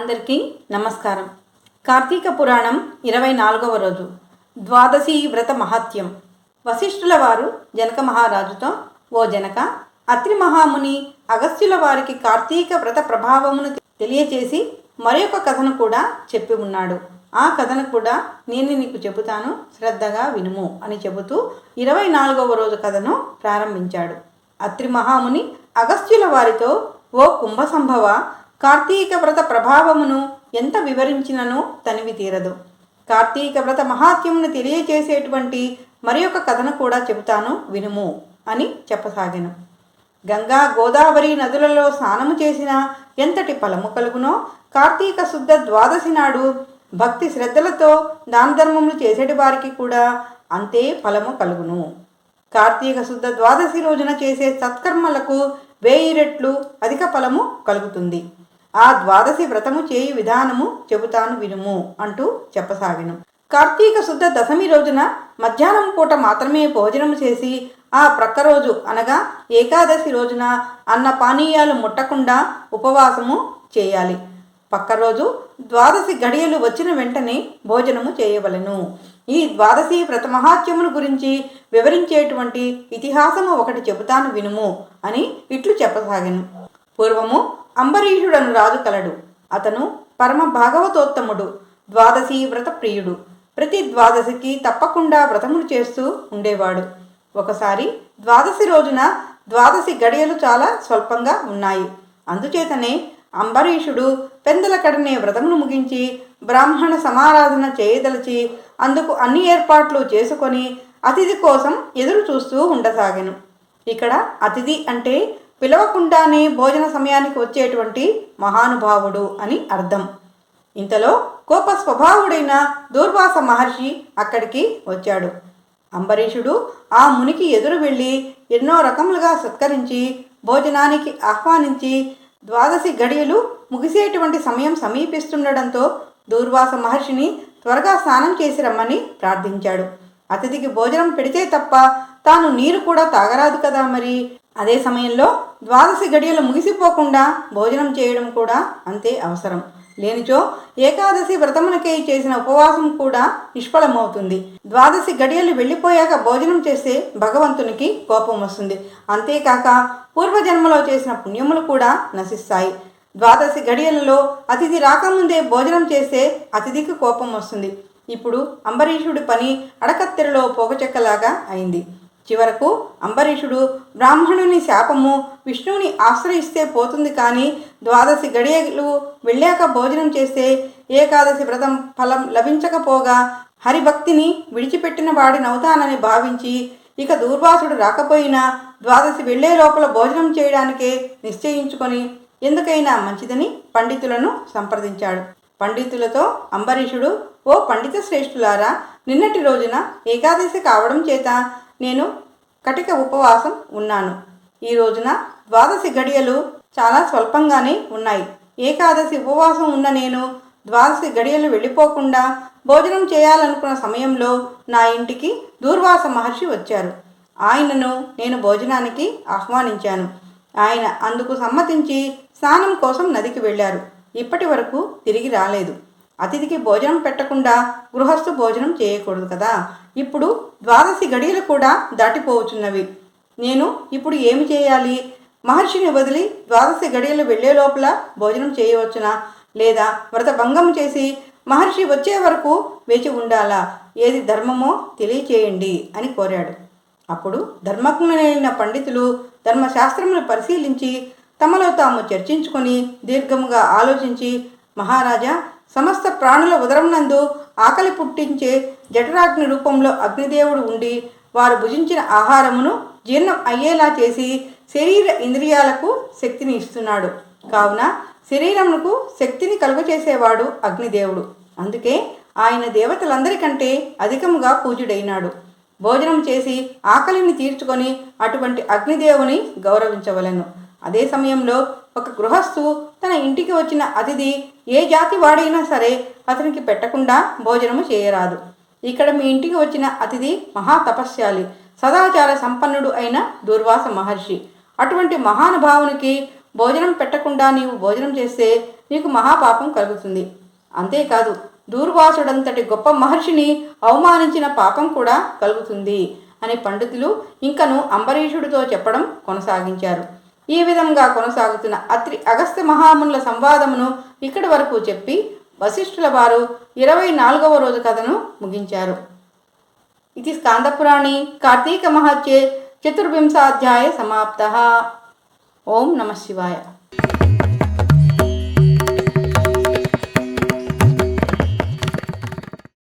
అందరికీ నమస్కారం. కార్తీక పురాణం 24వ రోజు ద్వాదశి వ్రత మహాత్యం. వశిష్ఠుల వారు జనక మహారాజుతో, ఓ జనక, అత్రి మహాముని అగస్త్యుల వారికి కార్తీక వ్రత ప్రభావమును తెలియచేసి మరొక కథను కూడా చెప్పి ఉన్నాడు. ఆ కథను కూడా నేను నీకు చెబుతాను, శ్రద్ధగా వినుము అని చెబుతూ 24వ రోజు కథను ప్రారంభించాడు. అత్రి మహాముని అగస్త్యుల వారితో, ఓ కుంభసంభవ, కార్తీక వ్రత ప్రభావమును ఎంత వివరించినను తనివి తీరదు. కార్తీక వ్రత మహాత్యమును తెలియచేసేటువంటి మరి ఒక కథను కూడా చెబుతాను, వినుము అని చెప్పసాగాను. గంగా గోదావరి నదులలో స్నానము చేసిన ఎంతటి ఫలము కలుగునో, కార్తీక శుద్ధ ద్వాదశి నాడు భక్తి శ్రద్ధలతో దాన ధర్మములు చేసేటి వారికి కూడా అంతే ఫలము కలుగును. కార్తీక శుద్ధ ద్వాదశి రోజున చేసే సత్కర్మలకు 1000 రెట్లు అధిక ఫలము కలుగుతుంది. ఆ ద్వాదశి వ్రతము చేయు విధానము చెబుతాను, వినుము అంటూ చెప్పసాగాను. కార్తీక శుద్ధ దశమి రోజున మధ్యాహ్నం పూట మాత్రమే భోజనము చేసి, ఆ ప్రక్క రోజు అనగా ఏకాదశి రోజున అన్న పానీయాలు ముట్టకుండా ఉపవాసము చేయాలి. పక్క రోజు ద్వాదశి గడియలు వచ్చిన వెంటనే భోజనము చేయవలెను. ఈ ద్వాదశి వ్రత మహాత్యమును గురించి వివరించేటువంటి ఇతిహాసము ఒకటి చెబుతాను, వినుము అని ఇట్లు చెప్పసాగాను. పూర్వము అంబరీషుడను రాజు కలడు. అతను పరమ భాగవతోత్తముడు, ద్వాదశి వ్రత ప్రియుడు. ప్రతి ద్వాదశికి తప్పకుండా వ్రతములు చేస్తూ ఉండేవాడు. ఒకసారి ద్వాదశి రోజున ద్వాదశి గడియలు చాలా స్వల్పంగా ఉన్నాయి. అందుచేతనే అంబరీషుడు పెందలకడనే వ్రతమును ముగించి బ్రాహ్మణ సమారాధన చేయదలిచి అందుకు అన్ని ఏర్పాట్లు చేసుకొని అతిథి కోసం ఎదురు చూస్తూ ఉండసాగాను. ఇక్కడ అతిథి అంటే పిలవకుండానే భోజన సమయానికి వచ్చేటువంటి మహానుభావుడు అని అర్థం. ఇంతలో కోప స్వభావుడైన దూర్వాస మహర్షి అక్కడికి వచ్చాడు. అంబరీషుడు ఆ మునికి ఎదురు వెళ్ళి ఎన్నో రకములుగా సత్కరించి భోజనానికి ఆహ్వానించి ద్వాదశి గడియలు ముగిసేటువంటి సమయం సమీపిస్తుండడంతో దూర్వాస మహర్షిని త్వరగా స్నానం చేసి రమ్మని ప్రార్థించాడు. అతిథికి భోజనం పెడితే తప్ప తాను నీరు కూడా తాగరాదు కదా మరి. అదే సమయంలో ద్వాదశి గడియలు ముగిసిపోకుండా భోజనం చేయడం కూడా అంతే అవసరం. లేనిచో ఏకాదశి వ్రతమునకై చేసిన ఉపవాసం కూడా నిష్ఫలమవుతుంది. ద్వాదశి గడియలు వెళ్ళిపోయాక భోజనం చేస్తే భగవంతునికి కోపం వస్తుంది. అంతేకాక పూర్వజన్మలో చేసిన పుణ్యములు కూడా నశిస్తాయి. ద్వాదశి గడియలలో అతిథి రాకముందే భోజనం చేస్తే అతిథికి కోపం వస్తుంది. ఇప్పుడు అంబరీషుడి పని అడకత్తెరలో పోగచెక్కలాగా అయింది. చివరకు అంబరీషుడు బ్రాహ్మణుని శాపము విష్ణువుని ఆశ్రయిస్తే పోతుంది, కానీ ద్వాదశి గడియలు వెళ్ళాక భోజనం చేస్తే ఏకాదశి వ్రతం ఫలం లభించకపోగా హరిభక్తిని విడిచిపెట్టిన వాడినవుతానని భావించి ఇక దూర్వాసుడు రాకపోయినా ద్వాదశి వెళ్లే లోపల భోజనం చేయడానికే నిశ్చయించుకొని ఎందుకైనా మంచిదని పండితులను సంప్రదించాడు. పండితులతో అంబరీషుడు, ఓ పండిత శ్రేష్ఠులారా, నిన్నటి రోజున ఏకాదశి కావడం చేత నేను కటిక ఉపవాసం ఉన్నాను. ఈ రోజున ద్వాదశి గడియలు చాలా స్వల్పంగానే ఉన్నాయి. ఏకాదశి ఉపవాసం ఉన్న నేను ద్వాదశి గడియలు వెళ్ళిపోకుండా భోజనం చేయాలనుకున్న సమయంలో నా ఇంటికి దూర్వాస మహర్షి వచ్చారు. ఆయనను నేను భోజనానికి ఆహ్వానించాను. ఆయన అందుకు సమ్మతించి స్నానం కోసం నదికి వెళ్ళారు. ఇప్పటి వరకు తిరిగి రాలేదు. అతిథికి భోజనం పెట్టకుండా గృహస్థు భోజనం చేయకూడదు కదా. ఇప్పుడు ద్వాదశి గడియలు కూడా దాటిపోవచ్చున్నవి. నేను ఇప్పుడు ఏమి చేయాలి? మహర్షిని వదిలి ద్వాదశి గడియలు వెళ్లే లోపల భోజనం చేయవచ్చునా, లేదా వ్రత భంగం చేసి మహర్షి వచ్చే వరకు వేచి ఉండాలా? ఏది ధర్మమో తెలియచేయండి అని కోరాడు. అప్పుడు ధర్మజ్ఞులైన పండితులు ధర్మశాస్త్రములు పరిశీలించి తమలో తాము చర్చించుకొని దీర్ఘముగా ఆలోచించి, మహారాజా, సమస్త ప్రాణుల ఉదరం నందు ఆకలి పుట్టించే జఠరాగ్ని రూపంలో అగ్నిదేవుడు ఉండి వారు భుజించిన ఆహారమును జీర్ణం అయ్యేలా చేసి శరీర ఇంద్రియాలకు శక్తిని ఇస్తున్నాడు. కావున శరీరమునకు శక్తిని కలుగచేసేవాడు అగ్నిదేవుడు. అందుకే ఆయన దేవతలందరికంటే అధికముగా పూజ్యుడైనాడు. భోజనం చేసి ఆకలిని తీర్చుకొని అటువంటి అగ్నిదేవుని గౌరవించవలెను. అదే సమయంలో ఒక గృహస్థు తన ఇంటికి వచ్చిన అతిథి ఏ జాతి వాడైనా సరే అతనికి పెట్టకుండా భోజనము చేయరాదు. ఇక్కడ మీ ఇంటికి వచ్చిన అతిథి మహాతపస్యాలి, సదాచార సంపన్నుడు అయిన దూర్వాస మహర్షి. అటువంటి మహానుభావునికి భోజనం పెట్టకుండా నీవు భోజనం చేస్తే నీకు మహాపాపం కలుగుతుంది. అంతేకాదు దూర్వాసుడంతటి గొప్ప మహర్షిని అవమానించిన పాపం కూడా కలుగుతుంది అని పండితులు ఇంకను అంబరీషుడితో చెప్పడం కొనసాగించారు. ఈ విధంగా కొనసాగుతున్న అత్రి అగస్త్య మహామునుల సంవాదమును ఇక్కడి వరకు చెప్పి వశిష్ఠుల వారు 24వ రోజు కథను ముగించారు. ఇది స్కాందపురాణి కార్తీక మహత్యే 14వ అధ్యాయ సమాప్తః. ఓం నమః శివాయ.